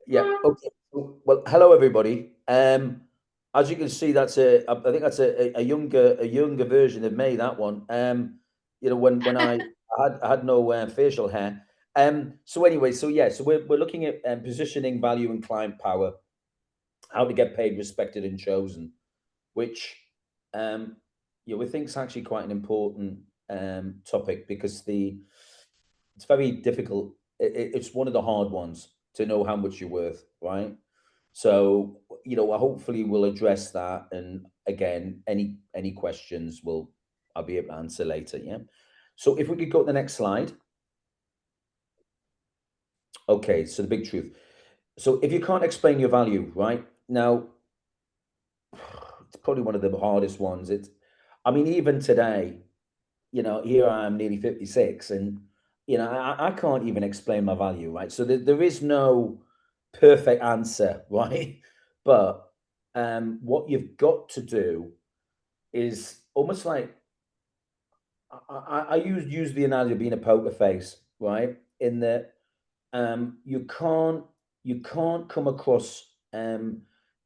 Yeah. Okay. Well, hello everybody. As you can see, I think that's a younger version of me. That one. When I had no facial hair. So anyway, so yeah, so we're looking at positioning, value, and client power. How to get paid, respected, and chosen, which we think is actually quite an important topic because it's very difficult. It's one of the hard ones to know how much you're worth, right? So, hopefully we'll address that. And again, any questions I'll be able to answer later. Yeah. So if we could go to the next slide. Okay, so the big truth. So if you can't explain your value, right? Now, it's probably one of the hardest ones. I mean, even today, here I am nearly 56, and I can't even explain my value, right? So there is no perfect answer, right? But what you've got to do is almost like I use the analogy of being a poker face, right? In that you can't come across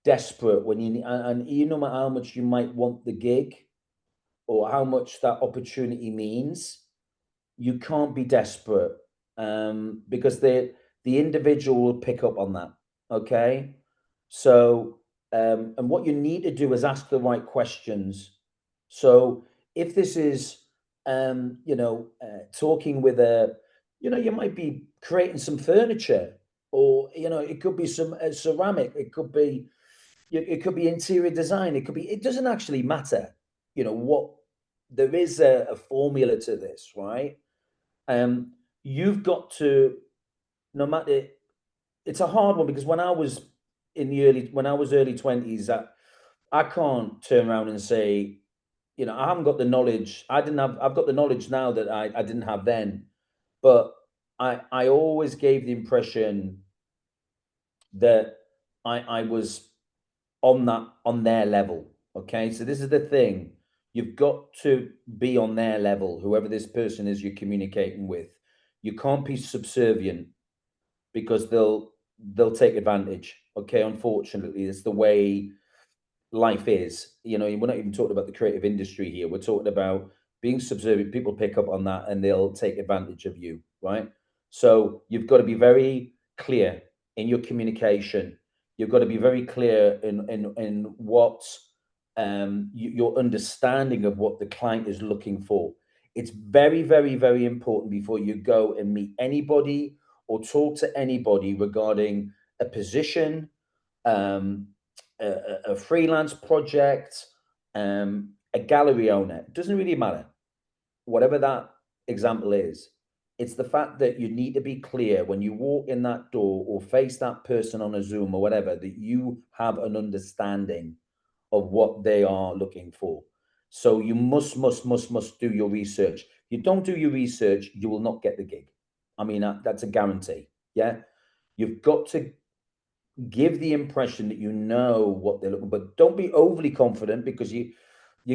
desperate when and you no matter how much you might want the gig or how much that opportunity means, you can't be desperate because the individual will pick up on that. Okay, so and what you need to do is ask the right questions. So if this is talking with you might be creating some furniture, or it could be some ceramic, it could be interior design, it doesn't actually matter. What there is a formula to this, right? um, you've got to, no matter, it's a hard one because when I was early 20s, I can't turn around and say, I haven't got the knowledge. I've got the knowledge now that I didn't have then. But I always gave the impression that I was on their level. Okay. So this is the thing. You've got to be on their level, whoever this person is you're communicating with. You can't be subservient because they'll take advantage. Okay, unfortunately, it's the way life is. We're not even talking about the creative industry here. We're talking about being subservient. People pick up on that and they'll take advantage of you, right? So you've got to be very clear in your communication. You've got to be very clear in what your understanding of what the client is looking for. It's very, very, very important before you go and meet anybody or talk to anybody regarding a position, um, a freelance project, a gallery owner. It doesn't really matter, whatever that example is. It's the fact that you need to be clear when you walk in that door or face that person on a Zoom or whatever, that you have an understanding of what they are looking for. So you must do your research. If you don't do your research, you will not get the gig. I mean, that's a guarantee. Yeah. You've got to give the impression that you know what they're looking, but don't be overly confident because you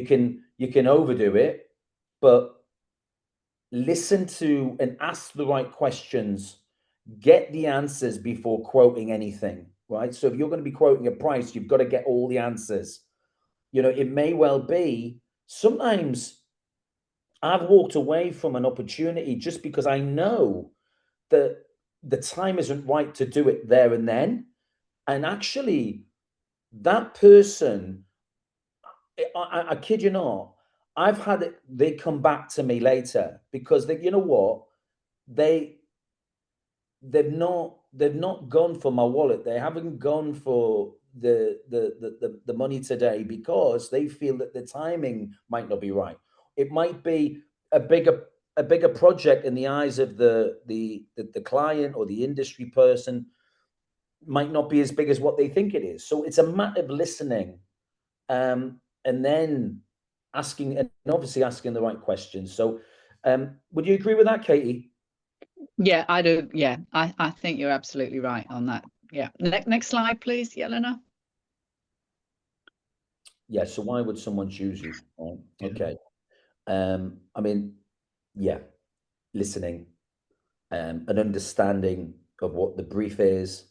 can overdo it. But listen to and ask the right questions, get the answers before quoting anything, right? So if you're going to be quoting a price, you've got to get all the answers. It may well be sometimes I've walked away from an opportunity just because I know that the time isn't right to do it there and then. And actually, that person, I kid you not, I've had it, they come back to me later because you know what? They they've not gone for my wallet. They haven't gone for the money today because they feel that the timing might not be right. It might be a bigger project in the eyes of the client or the industry person, might not be as big as what they think it is. So it's a matter of listening, and then asking, and obviously asking the right questions. So would you agree with that, Katie? Yeah, I do. Yeah, I think you're absolutely right on that. Yeah. Next slide, please, Yelena. Yeah. So why would someone choose you? Right? Yeah. Okay. I mean, yeah, listening, an understanding of what the brief is,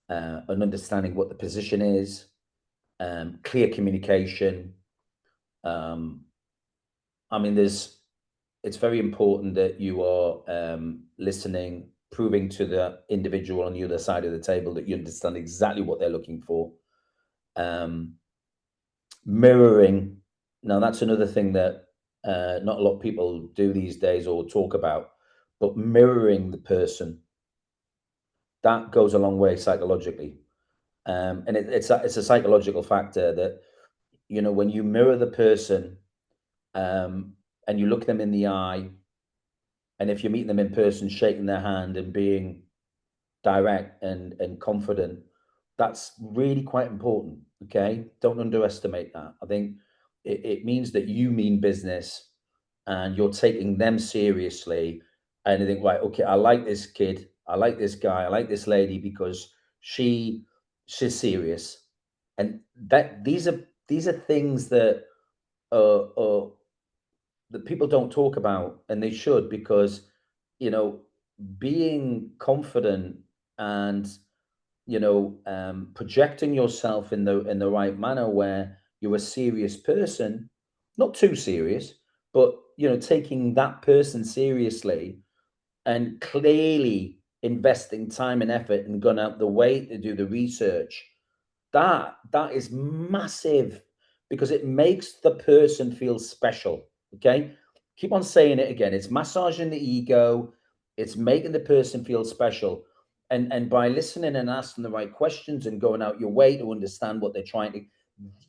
and understanding what the position is, clear communication. I mean, it's very important that you are listening, proving to the individual on the other side of the table that you understand exactly what they're looking for. Mirroring. Now, that's another thing that not a lot of people do these days or talk about, but mirroring the person, that goes a long way psychologically. And it's a psychological factor that, when you mirror the person, and you look them in the eye, and if you meet them in person, shaking their hand and being direct and confident, that's really quite important. Okay, don't underestimate that. I think it means that you mean business and you're taking them seriously, and you think, right, okay, I like this kid, I like this guy, I like this lady because she's serious. And that these are things that are that people don't talk about, and they should, because you know being confident and projecting yourself in the right manner, where you're a serious person, not too serious, but taking that person seriously and clearly investing time and effort and gone out the way to do the research, that is massive, because it makes the person feel special. Okay, keep on saying it again. It's massaging the ego, it's making the person feel special. And by listening and asking the right questions and going out your way to understand what they're trying to,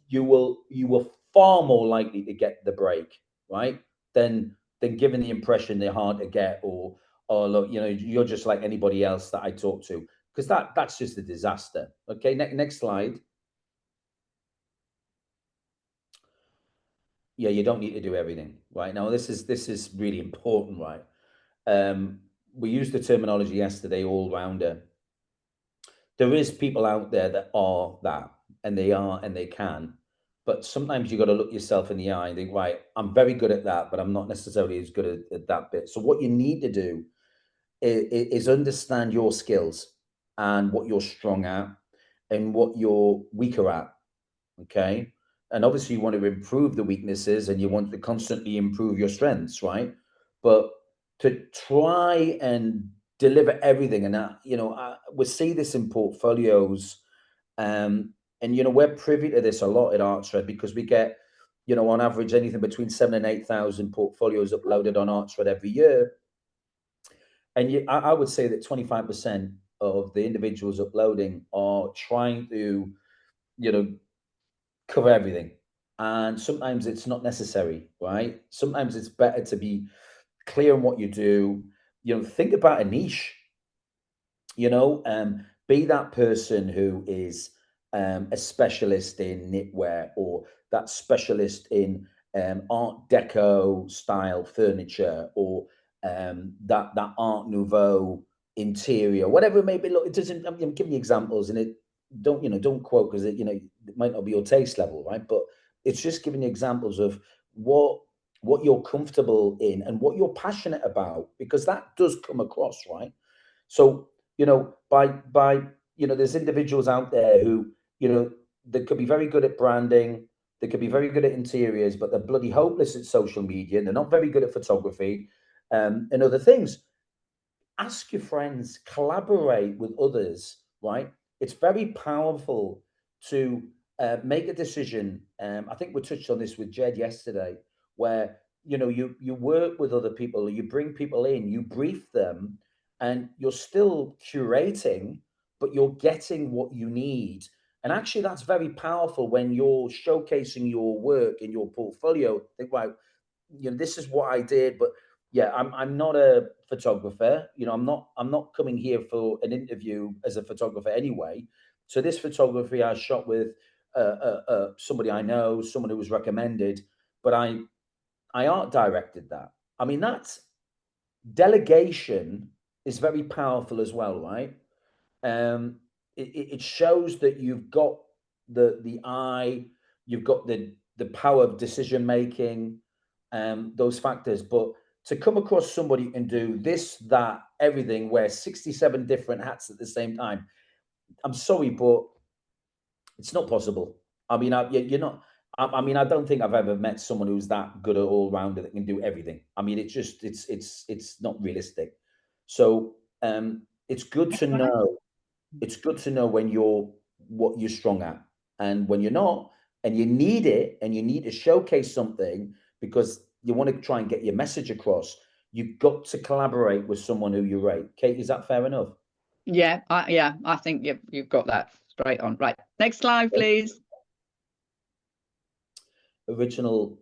you will far more likely to get the break, right, than giving the impression they're hard to get, or look, you're just like anybody else that I talk to, because that's just a disaster. Okay, next slide. Yeah, you don't need to do everything. Right, now, this is really important, right? We used the terminology yesterday, all rounder. There is people out there that are that, and they are, and they can, but sometimes you got to look yourself in the eye and think, right, I'm very good at that, but I'm not necessarily as good at that bit. So what you need to do is understand your skills and what you're strong at and what you're weaker at. Okay, and obviously you want to improve the weaknesses and you want to constantly improve your strengths, right? But to try and deliver everything, and we see this in portfolios, and we're privy to this a lot at ArtShred, because we get on average anything between 7 and 8 thousand portfolios uploaded on ArtShred every year. And I would say that 25% of the individuals uploading are trying to you know cover everything. And sometimes it's not necessary, right? Sometimes it's better to be clear on what you do. Think about a niche. Be that person who is a specialist in knitwear, or that specialist in Art Deco style furniture, or that Art Nouveau interior, whatever it may be. Look, it doesn't. I'm giving you examples, and it don't quote, because it might not be your taste level, right? But it's just giving you examples of what you're comfortable in and what you're passionate about, because that does come across, right? So, there's individuals out there who, they could be very good at branding, they could be very good at interiors, but they're bloody hopeless at social media, and they're not very good at photography, and other things. Ask your friends, collaborate with others, right? It's very powerful to make a decision. I think we touched on this with Jed yesterday, where you work with other people, you bring people in, you brief them, and you're still curating, but you're getting what you need. And actually, that's very powerful when you're showcasing your work in your portfolio. Think, right, this is what I did, but yeah, I'm not a photographer. I'm not coming here for an interview as a photographer anyway. So this photography I shot with somebody I know, someone who was recommended, but I art directed that. I mean, that's delegation is very powerful as well, right? It shows that you've got the eye, you've got the power of decision making, those factors. But to come across somebody and do this, that, everything, wear 67 different hats at the same time, I'm sorry, but it's not possible. I mean, you're not. I mean, I don't think I've ever met someone who's that good at all rounder that can do everything. I mean, it's just it's not realistic. So it's good to know. It's good to know when you're what you're strong at and when you're not, and you need it, and you need to showcase something because you want to try and get your message across. You've got to collaborate with someone who you rate. Kate, is that fair enough? Yeah, I think you've got that straight on. Right. Next slide, please. Original,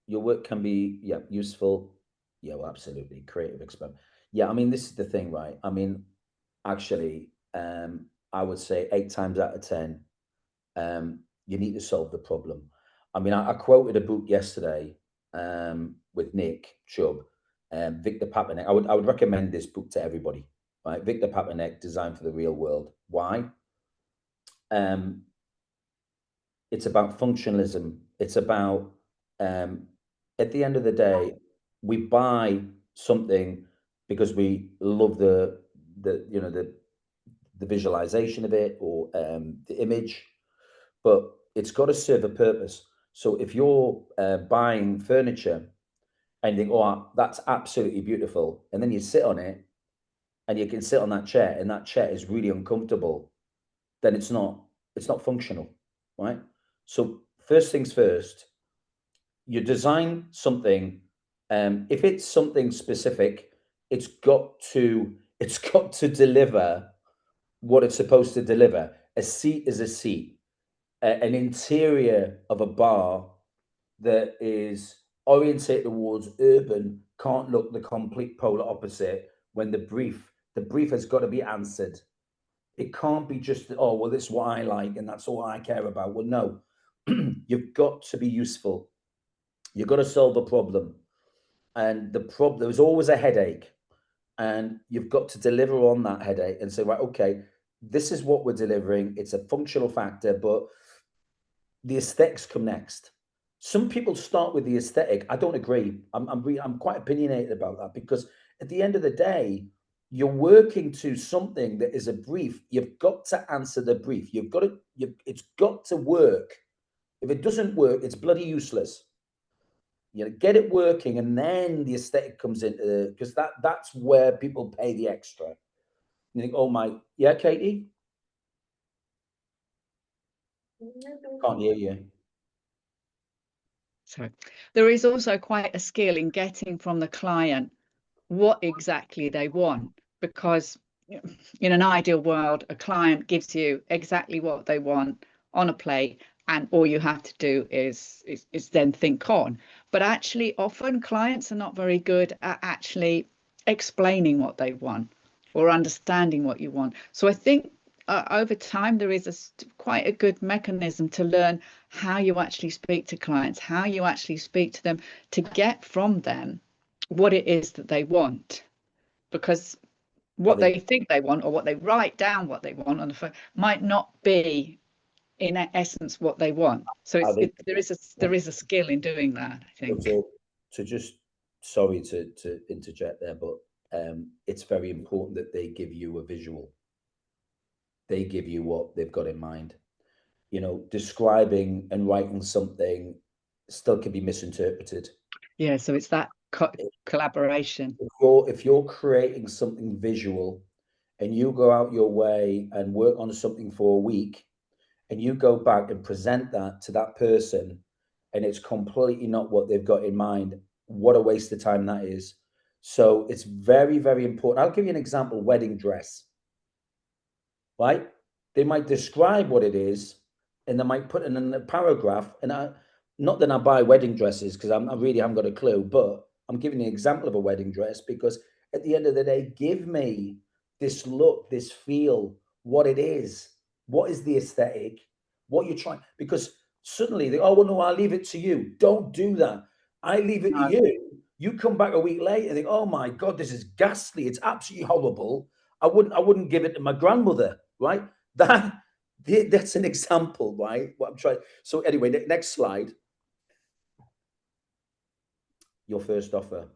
your work can be useful. Yeah, well, absolutely. Creative experiment. Yeah, I mean, this is the thing, right? I mean, actually, I would say 8 times out of 10, you need to solve the problem. I mean, I quoted a book yesterday with Nick Chubb, Victor Papanek. I would recommend this book to everybody, right? Victor Papanek, Design for the Real World. Why? Um, it's about functionalism. It's about at the end of the day, we buy something because we love the you know the visualization of it or the image, but it's got to serve a purpose. So if you're buying furniture and you think, oh, that's absolutely beautiful, and then you sit on it and you can sit on that chair and that chair is really uncomfortable, then it's not functional, right? So first things first, you design something. If it's something specific, it's got to deliver what it's supposed to deliver. A seat is a seat. An interior of a bar that is orientated towards urban can't look the complete polar opposite when the brief has got to be answered. It can't be just, oh, well, this is what I like and that's all I care about. Well, no, you've got to be useful. You've got to solve a problem. And the problem, there's always a headache. And you've got to deliver on that headache and say, right, okay, this is what we're delivering. It's a functional factor, but the aesthetics come next. Some people start with the aesthetic. I don't agree. I'm quite opinionated about that because at the end of the day, you're working to something that is a brief. You've got to answer the brief. It's got to work. If it doesn't work, it's bloody useless. Get it working, and then the aesthetic comes into because that's where people pay the extra. You think, oh my, yeah, Katie, can't hear you. So there is also quite a skill in getting from the client what exactly they want, because in an ideal world, a client gives you exactly what they want on a plate, and all you have to do is then think on. But actually, often clients are not very good at actually explaining what they want or understanding what you want. So I think over time there is quite a good mechanism to learn how you actually speak to clients, how you actually speak to them, to get from them what it is that they want, because what they think they want, or what they write down what they want on the phone, might not be in essence what they want. So there is a skill in doing that, I think. To just, sorry to interject there, but it's very important that they give you a visual. They give you what they've got in mind. Describing and writing something still can be misinterpreted. Yeah, so it's that collaboration. If you're creating something visual and you go out your way and work on something for a week and you go back and present that to that person and it's completely not what they've got in mind, what a waste of time that is. So it's very, very important. I'll give you an example: wedding dress, right? They might describe what it is and they might put it in a paragraph. And not that I buy wedding dresses because I really haven't got a clue, but I'm giving you an example of a wedding dress because at the end of the day, give me this look, this feel, what it is, what is the aesthetic, what you're trying, because suddenly they, oh, well, no, I'll leave it to you. Don't do that. I leave it to you. You come back a week later and think, oh my God, this is ghastly. It's absolutely horrible. I wouldn't give it to my grandmother, right? That's an example, right? What I'm trying. So anyway, next slide. Your first offer.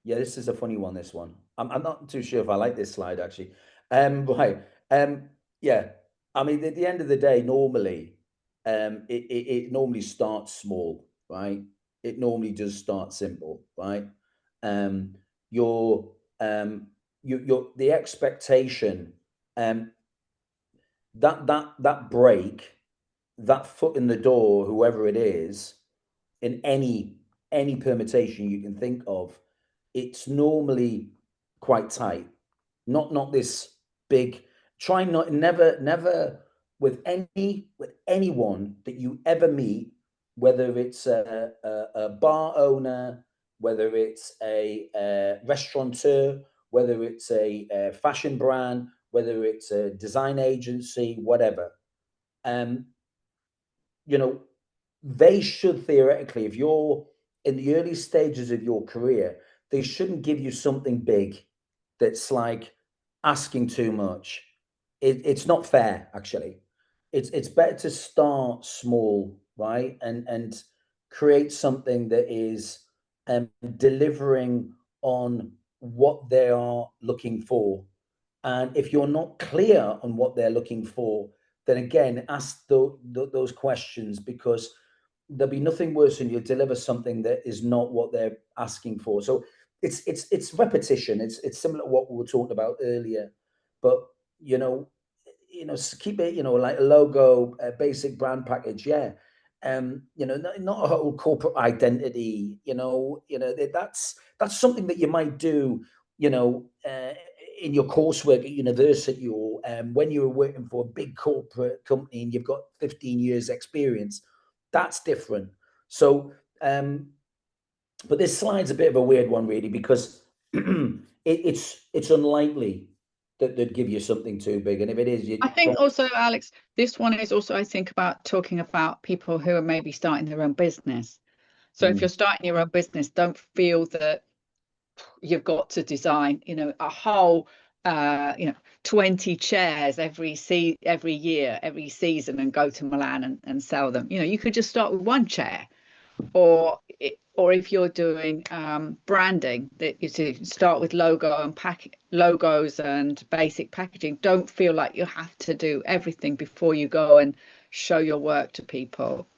Yeah, this is a funny one. This one, I'm not too sure if I like this slide actually. Right. Yeah. I mean, at the end of the day, normally, it normally starts small, right? It normally does start simple, right? Um, your your the expectation, um, that break, that foot in the door, whoever it is, in any permutation you can think of, it's normally quite tight. Not this big. Try not never with anyone that you ever meet, whether it's a bar owner, whether it's a restaurateur, whether it's a fashion brand, whether it's a design agency, whatever. Um, you know, they should theoretically, if you're in the early stages of your career, they shouldn't give you something big that's like asking too much. It's not fair, actually. It's better to start small, right? And create something that is delivering on what they are looking for. And if you're not clear on what they're looking for, then again, ask those questions, because there'll be nothing worse than you deliver something that is not what they're asking for. So it's repetition. It's similar to what we were talking about earlier, but you know, keep it, like a logo, a basic brand package, yeah. Not a whole corporate identity. That's something that you might do, in your coursework at university, or when you were working for a big corporate company and you've got 15 years experience. That's different. So, but this slide's a bit of a weird one, really, because it's unlikely that they'd give you something too big, and if it is, I think also, Alex, this one is also, I think, about talking about people who are maybe starting their own business. So if you're starting your own business, don't feel that you've got to design, a whole 20 chairs every year, every season, and go to Milan and sell them. You could just start with one chair. Or if you're doing branding, that you to start with logos and basic packaging. Don't feel like you have to do everything before you go and show your work to people.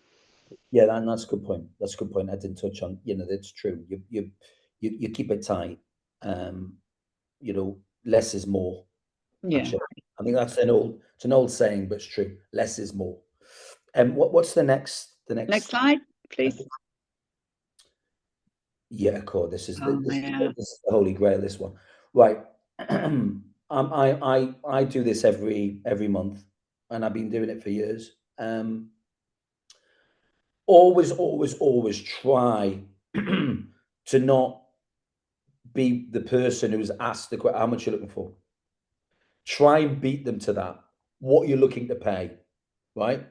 Yeah, that's a good point. That's a good point. I didn't touch on. That's true. You keep it tight. Um, less is more. Yeah. Actually, I think it's an old saying, but it's true. Less is more. And what's the next? Next slide, please. Yeah, cool. This is Oh, this yeah. is the holy grail. This one, right? I do this every month, and I've been doing it for years. Always try to not be the person who's asked the question, how much you're looking for. Try and beat them to that. What you're looking to pay, right?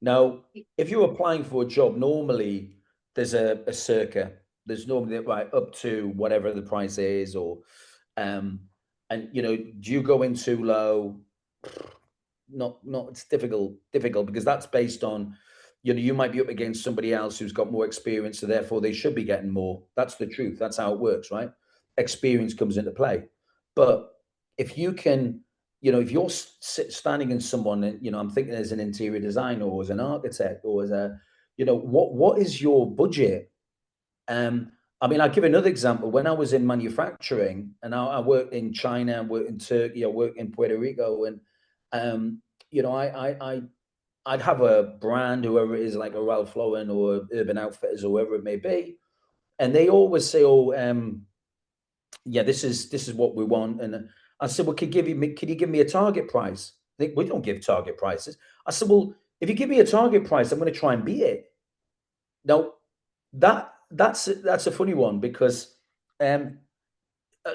Now, if you're applying for a job, normally there's a circa. There's normally right up to whatever the price is, or and do you go in too low? Not it's difficult because that's based on, you might be up against somebody else who's got more experience, so therefore they should be getting more. That's the truth. That's how it works, right? Experience comes into play. But if you can, if you're standing in someone, and I'm thinking as an interior designer or as an architect or as a, what is your budget? I mean, I'll give another example. When I was in manufacturing, and I worked in China, I worked in Turkey, I worked in Puerto Rico, and um, I'd have a brand, whoever it is, like a Ralph Lauren or Urban Outfitters or whoever it may be, and they always say, "Oh, yeah, this is what we want." And I said, "Well, can you give me a target price?" We don't give target prices. I said, "Well, if you give me a target price, I'm going to try and beat it." Now, that's a funny one, because um,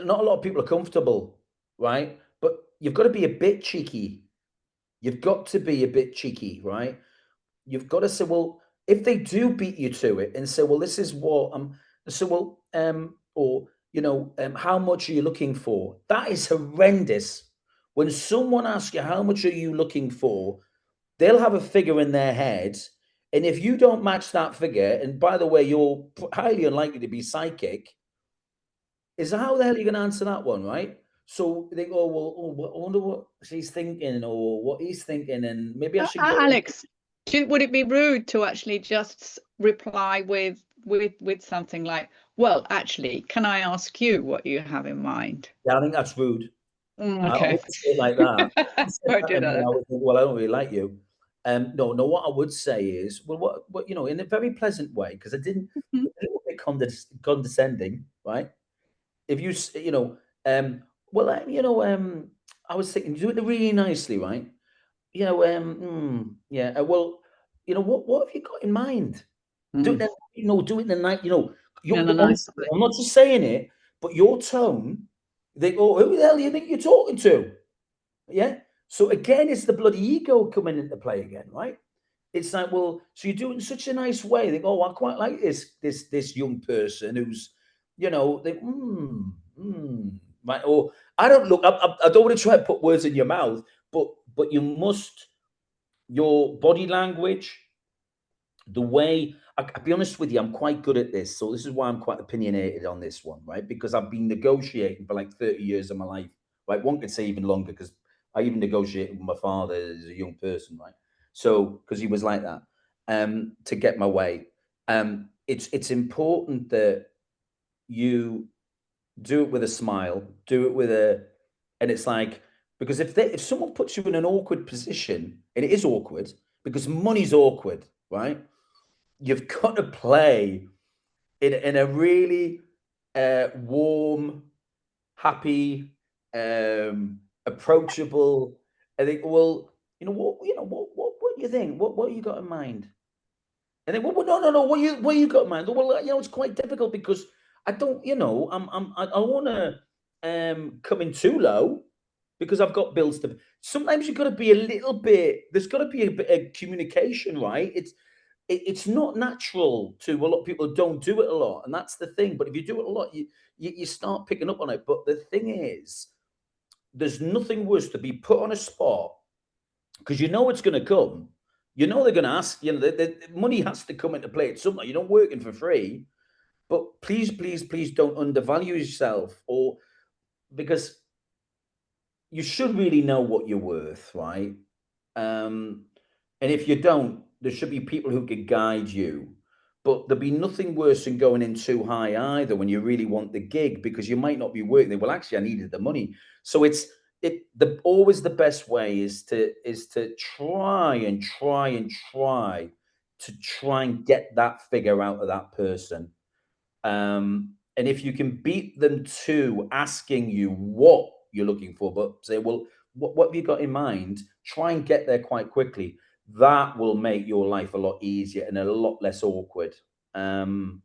not a lot of people are comfortable, right? But you've got to be a bit cheeky. You've got to be a bit cheeky, right? You've got to say, well, if they do beat you to it and say, well, this is what so well, or how much are you looking for? That is horrendous. When someone asks you how much are you looking for, they'll have a figure in their head. And if you don't match that figure, and by the way, you're highly unlikely to be psychic, is how the hell are you going to answer that one, right? So they go, well, I wonder what she's thinking or what he's thinking, and maybe I should go. Alex, would it be rude to actually just reply with something like, well, actually, can I ask you what you have in mind? Yeah, I think that's rude. I Okay. wouldn't say it like that. If you said Don't that do to me, that. I would think, well, I don't really like you. No, no. What I would say is, well, what you know, in a very pleasant way, because I didn't Mhm. a little bit condescending, right? If you, you know, well, you know, I was thinking, do it really nicely, right? You know, yeah. Well, you know, what have you got in mind? Do it, Mm. you know, do it in the night. You know, In you're a nice honestly, way. I'm not just saying it, but your tone. They go, who the hell do you think you're talking to? Yeah. So again, it's the bloody ego coming into play again, right? It's like, well, so you do it in such a nice way. They go, oh, I quite like this young person who's, you know, they right. Or I don't look. I don't want to try and put words in your mouth, but you must your body language, the way. I'll be honest with you, I'm quite good at this. So this is why I'm quite opinionated on this one, right? Because I've been negotiating for like 30 years of my life. Right, one could say even longer because I even negotiated with my father as a young person, right? So because he was like that, to get my way. It's important that you do it with a smile, do it with a, and it's like because if someone puts you in an awkward position, and it is awkward because money's awkward, right? You've got to play in a really warm, happy, approachable. I think, well, what do you think? What you got in mind? And then, well, no, no, no. What you got in mind? Well, you know, it's quite difficult because I don't, you know, I want to come in too low because I've got bills to. Sometimes you've got to be a little bit. There's got to be a bit of communication, right? It's not natural to a lot of people who don't do it a lot, and that's the thing. But if you do it a lot, you start picking up on it. But the thing is, there's nothing worse to be put on a spot because you know it's going to come. You know they're going to ask. You know the money has to come into play at some point. You're not working for free, but please, please, please don't undervalue yourself, or because you should really know what you're worth, right? Um, and if you don't, there should be people who can guide you. But there'd be nothing worse than going in too high either when you really want the gig because you might not be working there. Well, actually, I needed the money. So the always the best way is to try and get that figure out of that person. And if you can beat them to asking you what you're looking for, but say, well, what have you got in mind? Try and get there quite quickly. That will make your life a lot easier and a lot less awkward. Because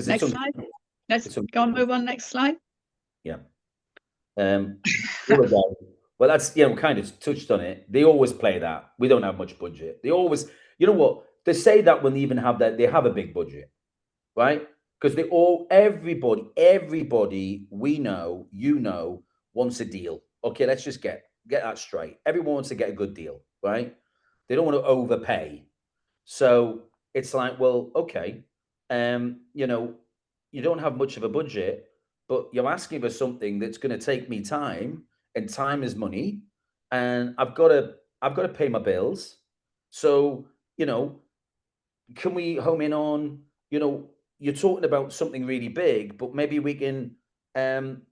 Next slide. Let's go and move on. Next slide. yeah. Um, all about well, that's kind of touched on it. They always play that. We don't have much budget. They always, you know what? They say that when they even have that, they have a big budget, right? Because everybody we know, wants a deal. Okay, let's just get that straight. Everyone wants to get a good deal, right? They don't want to overpay. So it's like, well, okay, you don't have much of a budget, but you're asking for something that's going to take me time, and time is money, and I've got to pay my bills. So, you know, can we home in on, you're talking about something really big, but maybe we can,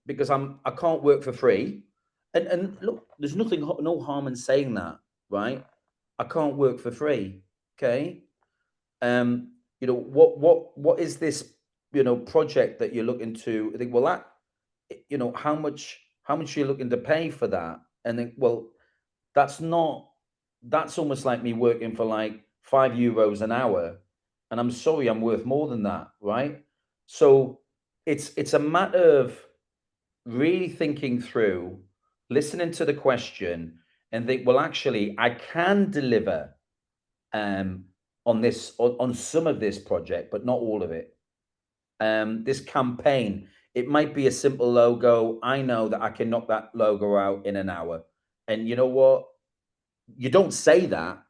because I can't work for free. And look, there's no harm in saying that, right? I can't work for free. Okay. What is this, project that you're looking to? I think, well, that, how much you're looking to pay for that? And then, well, that's not, that's almost like me working for like €5 an hour. And I'm sorry, I'm worth more than that, right? So it's a matter of really thinking through, listening to the question, and think, well, actually, I can deliver um, on some of this project, but not all of it. This campaign, it might be a simple logo. I know that I can knock that logo out in an hour. And you know what? You don't say that,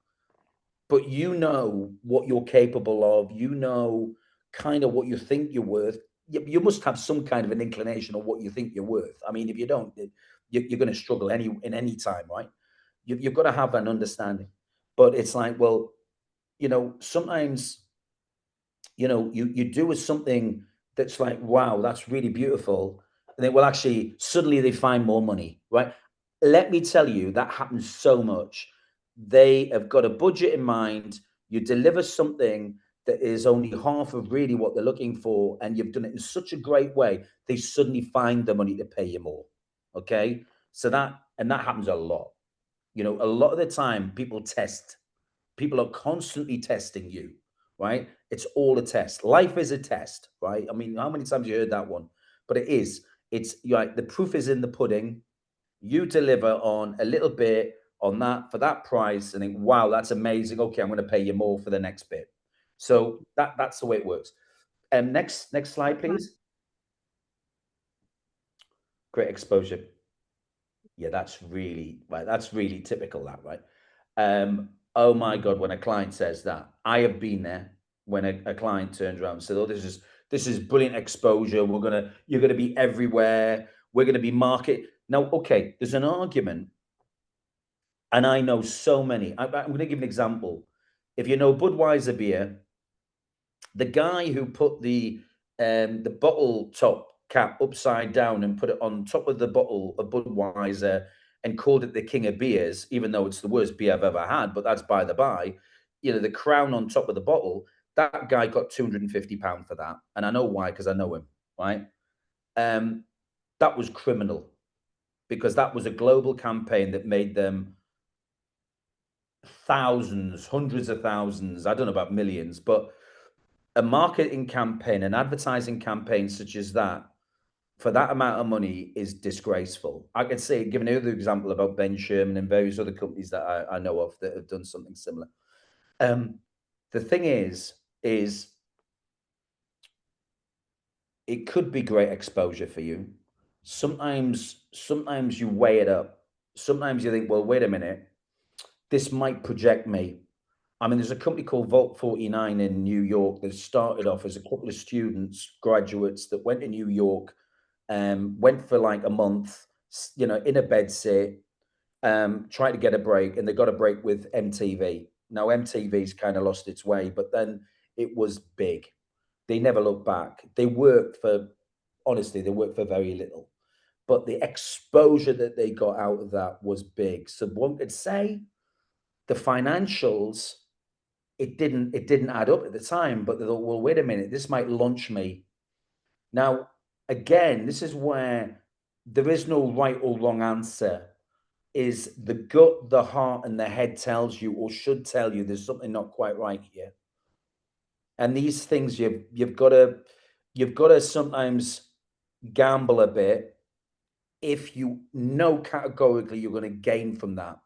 but you know what you're capable of. You know kind of what you think you're worth. you must have some kind of an inclination of what you think you're worth. I mean, if you don't, you're going to struggle in any time, right? You've got to have an understanding. But it's like, well, sometimes, you do something that's like, wow, that's really beautiful. And then, well, actually, suddenly they find more money, right? Let me tell you, that happens so much. They have got a budget in mind. You deliver something that is only half of really what they're looking for, and you've done it in such a great way, they suddenly find the money to pay you more. Okay. So that happens a lot. A lot of the time people are constantly testing you, right? It's all a test. Life is a test, right? I mean, how many times you heard that one? But it is. It's like the proof is in the pudding. You deliver on a little bit on that for that price, and think, wow, that's amazing. Okay, I'm going to pay you more for the next bit. So that's the way it works. Next slide, please. Great exposure. Yeah, that's really typical, that, right? Oh my God, when a client says that, I have been there when a client turns around and says, oh, this is brilliant exposure. You're gonna be everywhere. We're gonna be market. Now, okay, there's an argument, and I know so many. I'm gonna give an example. If you know Budweiser beer, the guy who put the bottle top cap upside down and put it on top of the bottle of Budweiser and called it the king of beers, even though it's the worst beer I've ever had, but that's by the by. The crown on top of the bottle, that guy got £250 for that. And I know why, because I know him, right? That was criminal, because that was a global campaign that made them thousands, hundreds of thousands, I don't know about millions, but a marketing campaign, an advertising campaign such as that, for that amount of money, is disgraceful. I could say, give another example about Ben Sherman and various other companies that I know of that have done something similar. The thing is it could be great exposure for you. Sometimes you weigh it up. Sometimes you think, well, wait a minute, this might project me. I mean, there's a company called Vault 49 in New York that started off as a couple of students, graduates that went to New York, went for like a month, in a bed sit, tried to get a break, and they got a break with MTV. Now, MTV's kind of lost its way, but then it was big. They never looked back. Honestly, they worked for very little. But the exposure that they got out of that was big. So one could say the financials, it didn't add up at the time, but they thought, well, wait a minute, this might launch me. Now, again, this is where there is no right or wrong answer. Is the gut, the heart, and the head tells you, or should tell you, there's something not quite right here. And these things you've got to sometimes gamble a bit if you know categorically you're going to gain from that.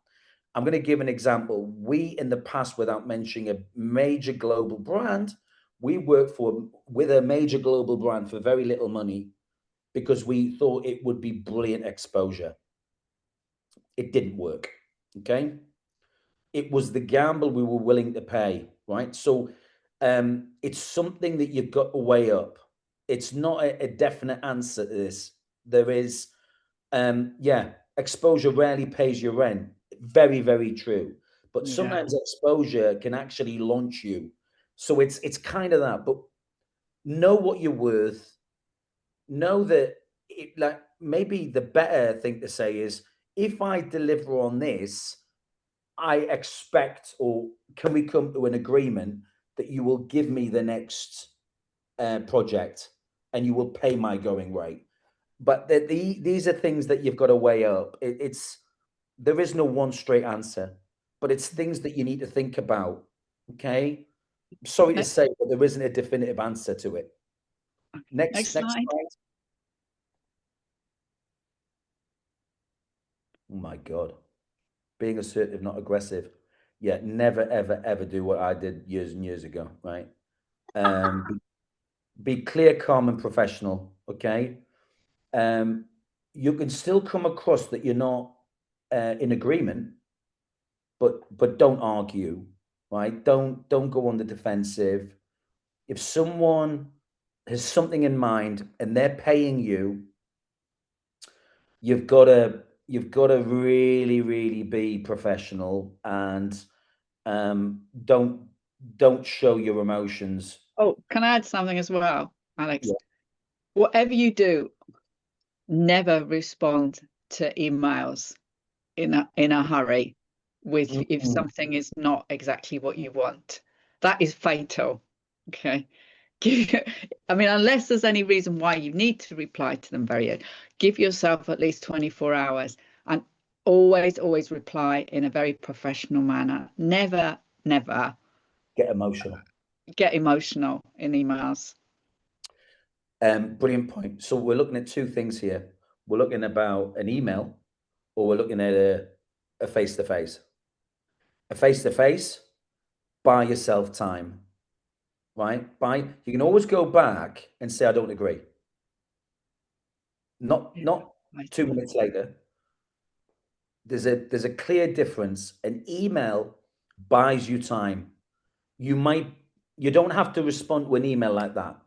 I'm going to give an example. We, in the past, without mentioning a major global brand, we worked with a major global brand for very little money because we thought it would be brilliant exposure. It didn't work. Okay. It was the gamble we were willing to pay, right? So it's something that you've got to weigh up. It's not a definite answer to this. There is, exposure rarely pays your rent. Very, very true. But Yeah. sometimes exposure can actually launch you. So it's kind of that. But know what you're worth. Know that like maybe the better thing to say is, if I deliver on this, I expect, or can we come to an agreement that you will give me the next project and you will pay my going rate? But these are things that you've got to weigh up. There is no one straight answer, but it's things that you need to think about. Okay. Sorry to say, but there isn't a definitive answer to it. Next slide. Oh my God. Being assertive, not aggressive. Yeah, never, ever, ever do what I did years and years ago, right? Be clear, calm, and professional, okay? You can still come across that you're not in agreement, but don't argue, right? Don't go on the defensive. If someone has something in mind and they're paying you, you've got to really, really be professional and don't show your emotions. Oh, can I add something as well, Alex? Yeah. Whatever you do, never respond to emails in a hurry with if Mm-mm. something is not exactly what you want. That is fatal. Okay. I mean, unless there's any reason why you need to reply to them very early, give yourself at least 24 hours and always reply in a very professional manner. Never Get emotional. get emotional in emails. Brilliant point. So we're looking at two things here. We're looking about an email, or we're looking at a face-to-face. A face-to-face, buy yourself time, right? You can always go back and say, I don't agree. Not Yeah, 2 minutes later. There's a clear difference. An email buys you time. You don't have to respond to an email like that.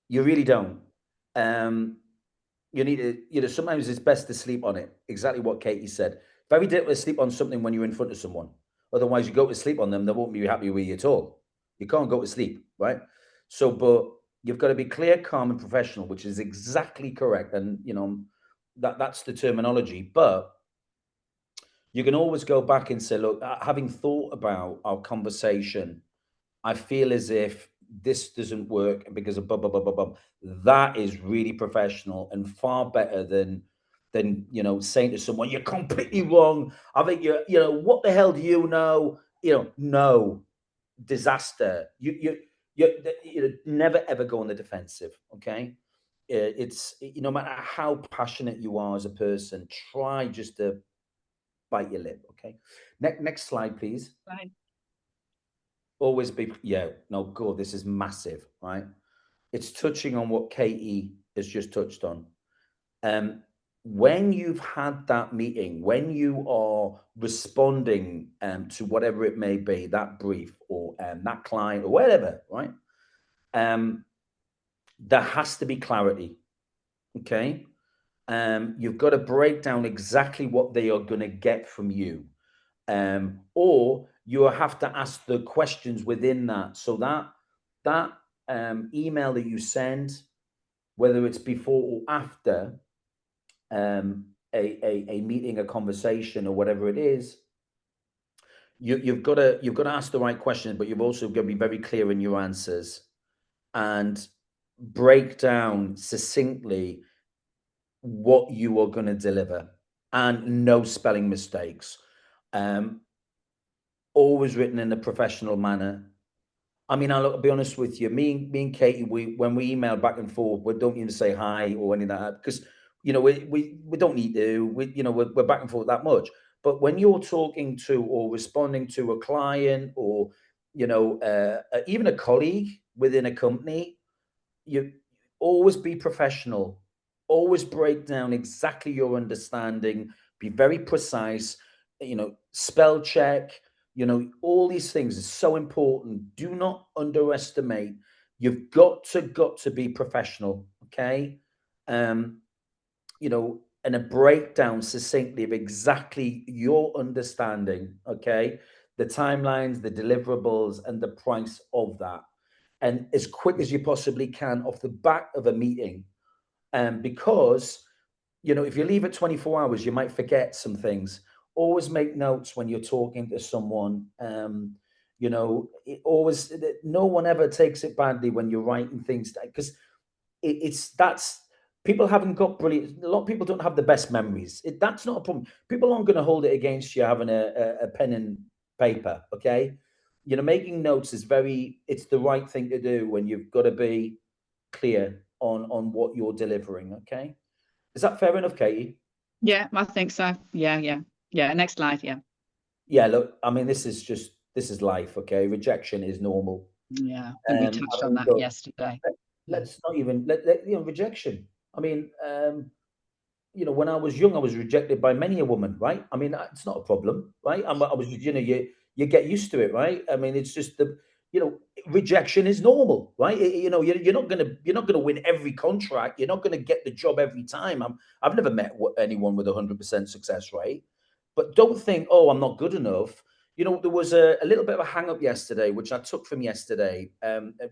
You really don't. You need to, sometimes it's best to sleep on it. Exactly what Katie said. Very difficult to sleep on something when you're in front of someone. Otherwise, you go to sleep on them, they won't be happy with you at all. You can't go to sleep, right? So, but you've got to be clear, calm, and professional, which is exactly correct. And that's the terminology. But you can always go back and say, look, having thought about our conversation, I feel as if this doesn't work because of blah blah blah blah blah. That is really professional and far better than saying to someone, you're completely wrong. I think what the hell do you know? No, disaster. You never ever go on the defensive. Okay, it's no matter how passionate you are as a person, try just to bite your lip. Okay, next slide, please. right. Always be, yeah, no, God, this is massive, right? It's touching on what Katie has just touched on. When you've had that meeting, when you are responding to whatever it may be, that brief or that client or whatever, right? There has to be clarity. Okay. You've got to break down exactly what they are going to get from you. Or you have to ask the questions within that. So that email that you send, whether it's before or after a meeting, a conversation, or whatever it is, you've got to ask the right questions, but you've also got to be very clear in your answers and break down succinctly what you are going to deliver, and no spelling mistakes. Um, Always written in a professional manner. I mean, I'll be honest with you. Me and Katie, when we email back and forth, we don't even say hi or any of that because we don't need to. We're back and forth that much. But when you're talking to or responding to a client or even a colleague within a company, you always be professional. Always break down exactly your understanding. Be very precise. Spell check. All these things are so important. Do not underestimate. You've got to be professional. Okay. um and a breakdown succinctly of exactly your understanding. Okay, the timelines, the deliverables, and the price of that, and as quick as you possibly can off the back of a meeting. Because if you leave it 24 hours, you might forget some things. Always make notes when you're talking to someone. No one ever takes it badly when you're writing things down, because it's that's people haven't got brilliant. A lot of people don't have the best memories. That's not a problem. People aren't going to hold it against you having a pen and paper. Okay, making notes is it's the right thing to do when you've got to be clear on what you're delivering. Okay, is that fair enough, Katie? Yeah, I think so. Yeah. Next slide. Yeah. Yeah, look, I mean, this is life. Okay, rejection is normal. Yeah. I think we I touched on mean, that look, yesterday. Yeah. let's not even rejection. I mean, when I was young, I was rejected by many a woman, right? I mean, it's not a problem, right? I was, you get used to it, right? I mean, it's just you know, rejection is normal, right? You know, you're not gonna win every contract. You're not gonna get the job every time. I've never met anyone with 100% success rate, but don't think, oh, I'm not good enough. You know, there was a little bit of a hang up yesterday, which I took from yesterday,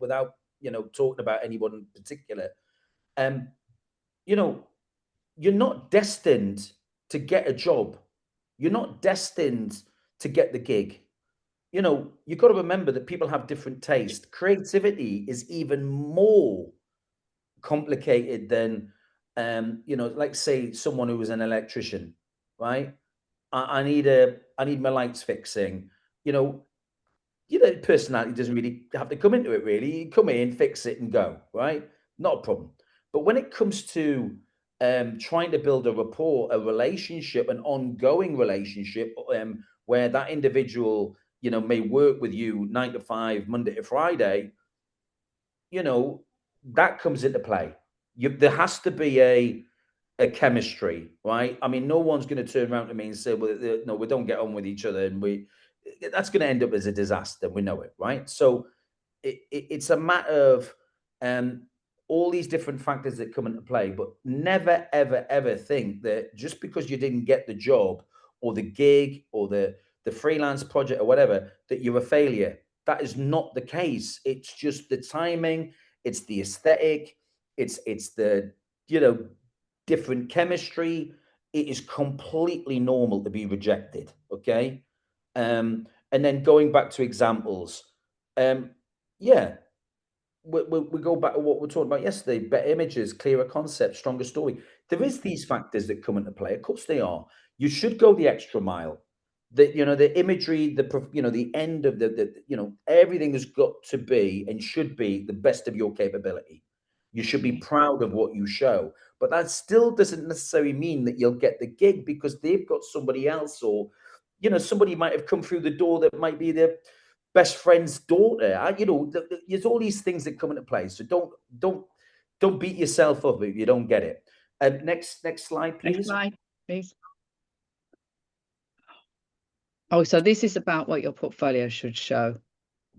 without, you know, talking about anyone in particular. You know, you're not destined to get a job. You're not destined to get the gig. You know, you've got to remember that people have different taste. Creativity is even more complicated than, you know, like say someone who was an electrician, right? I need my lights fixing. You know, personality doesn't really have to come into it. Really, you come in, fix it, and go. Right, not a problem. But when it comes to trying to build a rapport, a relationship, an ongoing relationship, where that individual, you know, may work with you 9 to 5, Monday to Friday, you know, that comes into play. There has to be a chemistry, right? I mean, no one's going to turn around to me and say, "Well, no, we don't get on with each other," and that's going to end up as a disaster. We know it, right? So it's a matter of um, all these different factors that come into play, but never, ever, ever think that just because you didn't get the job or the gig or the freelance project or whatever, that you're a failure. That is not the case. It's just the timing, it's the aesthetic, it's the, you know, different chemistry. It is completely normal to be rejected. Okay. And then going back to examples, um, yeah, we go back to what we were talking about yesterday: better images, clearer concept, stronger story. There is these factors that come into play. Of course, they are. You should go the extra mile. The, you know, the imagery, you know, the end of you know, everything has got to be and should be the best of your capability. You should be proud of what you show, but that still doesn't necessarily mean that you'll get the gig because they've got somebody else, or you know, somebody might have come through the door that might be their best friend's daughter. You know, there's all these things that come into play. So don't beat yourself up if you don't get it. Next slide, Next please. slide, please. Oh, so this is about what your portfolio should show.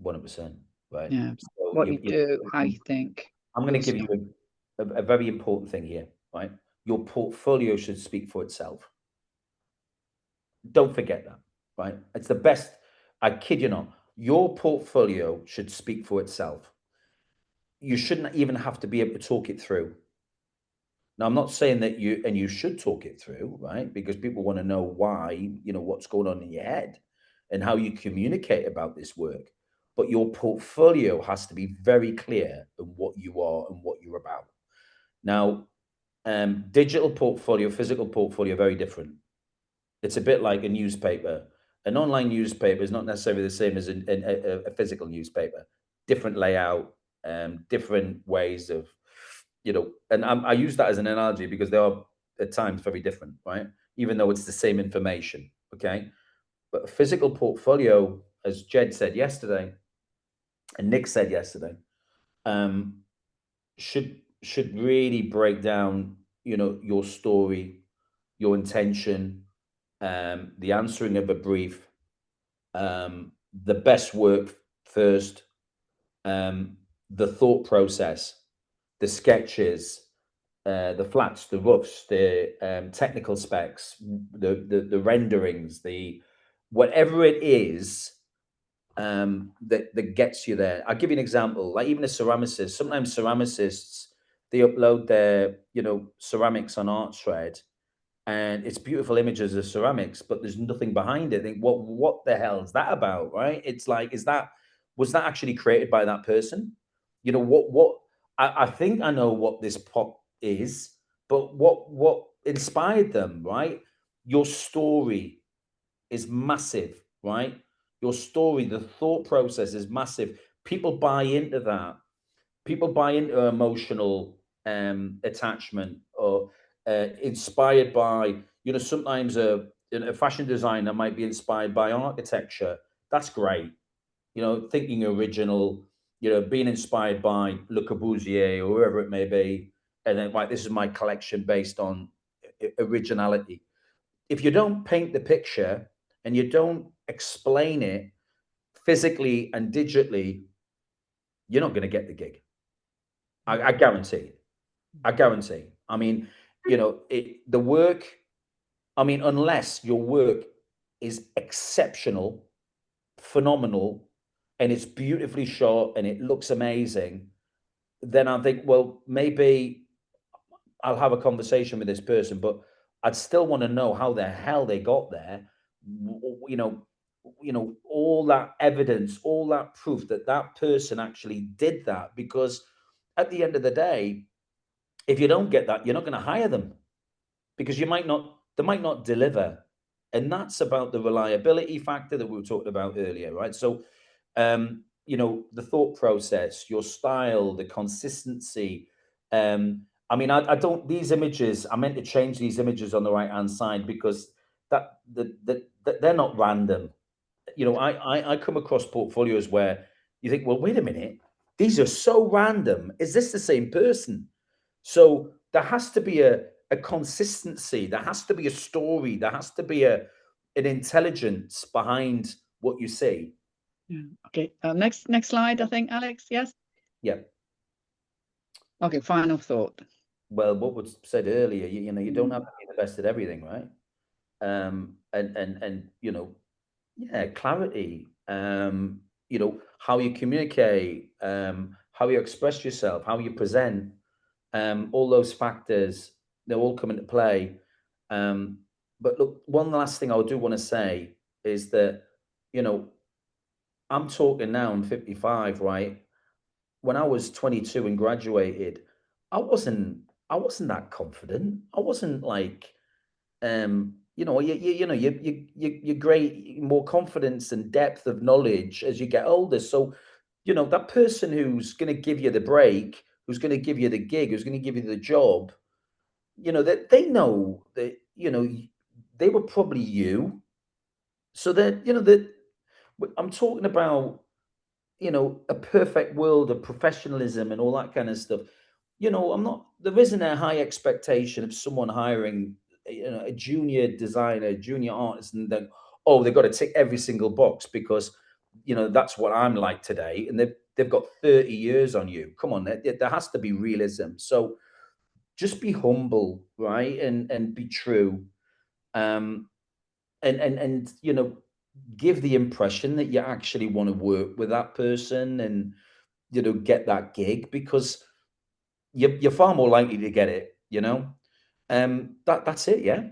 100%, right? Yeah. So What you do, how you think. I'm going to give you a very important thing here, right? Your portfolio should speak for itself. Don't forget that, right? It's the best. I kid you not. Your portfolio should speak for itself. You shouldn't even have to be able to talk it through. Now, I'm not saying that you should talk it through, right? Because people want to know why, you know, what's going on in your head and how you communicate about this work. But your portfolio has to be very clear in what you are and what you're about. Now, digital portfolio, physical portfolio, very different. It's a bit like a newspaper. An online newspaper is not necessarily the same as a physical newspaper. Different layout, different ways of, you know, and I use that as an analogy because they are at times very different, right? Even though it's the same information, okay? But a physical portfolio, as Jed said yesterday, and Nick said yesterday, um, should really break down, you know, your story, your intention, the answering of a brief, the best work first, the thought process, the sketches, the flats, the roofs, the technical specs, the renderings, the whatever it is that gets you there. I'll give you an example. Like even a ceramicist, sometimes ceramicists they upload their, you know, ceramics on ArtShred, and it's beautiful images of ceramics, but there's nothing behind it. Think, what the hell is that about, right? It's like, was that actually created by that person? You know, what I think I know what this pot is, but what inspired them, right? Your story is massive, right? Your story, the thought process is massive. People buy into that. People buy into emotional attachment, or inspired by, you know, sometimes a fashion designer might be inspired by architecture. That's great. You know, thinking original, you know, being inspired by Le Corbusier or whoever it may be. And then, right, this is my collection based on originality. If you don't paint the picture and you don't explain it physically and digitally, you're not going to get the gig. I guarantee. I guarantee. I mean, you know, the work, I mean, unless your work is exceptional, phenomenal, and it's beautifully shot and it looks amazing, then I think, well, maybe I'll have a conversation with this person, but I'd still want to know how the hell they got there. You know, all that evidence, all that proof that that person actually did that. Because at the end of the day, if you don't get that, you're not going to hire them because they might not deliver. And that's about the reliability factor that we were talking about earlier, right? So, you know, the thought process, your style, the consistency. I mean, I don't, these images, I meant to change these images on the right hand side because they're not random. You know, I come across portfolios where you think, well, wait a minute, these are so random. Is this the same person? So there has to be a consistency. There has to be a story. There has to be an intelligence behind what you see. Yeah. Okay. Next slide, I think, Alex. Yes. Yeah. Okay. Final thought. Well, what was said earlier, you know, you don't have to be the best at everything, right? And you know, yeah, clarity. You know, how you communicate, how you express yourself, how you present, all those factors, they all come into play. But look, one last thing I do want to say is that, you know, I'm talking now, I'm 55, right? When I was 22 and graduated, I wasn't that confident. I wasn't like, you know, you great more confidence and depth of knowledge as you get older. So, you know, that person who's going to give you the break, who's going to give you the gig, who's going to give you the job, you know, that they know that, you know, they were probably you. So that, you know, that I'm talking about, you know, a perfect world of professionalism and all that kind of stuff. You know, there isn't a high expectation of someone hiring, you know, a junior designer, junior artist, and then, oh, they've got to tick every single box because, you know, that's what I'm like today. And they've got 30 years on you. Come on, there has to be realism. So just be humble, right? And be true. Um, and you know, give the impression that you actually want to work with that person and, you know, get that gig because you're far more likely to get it, you know. That's it, yeah.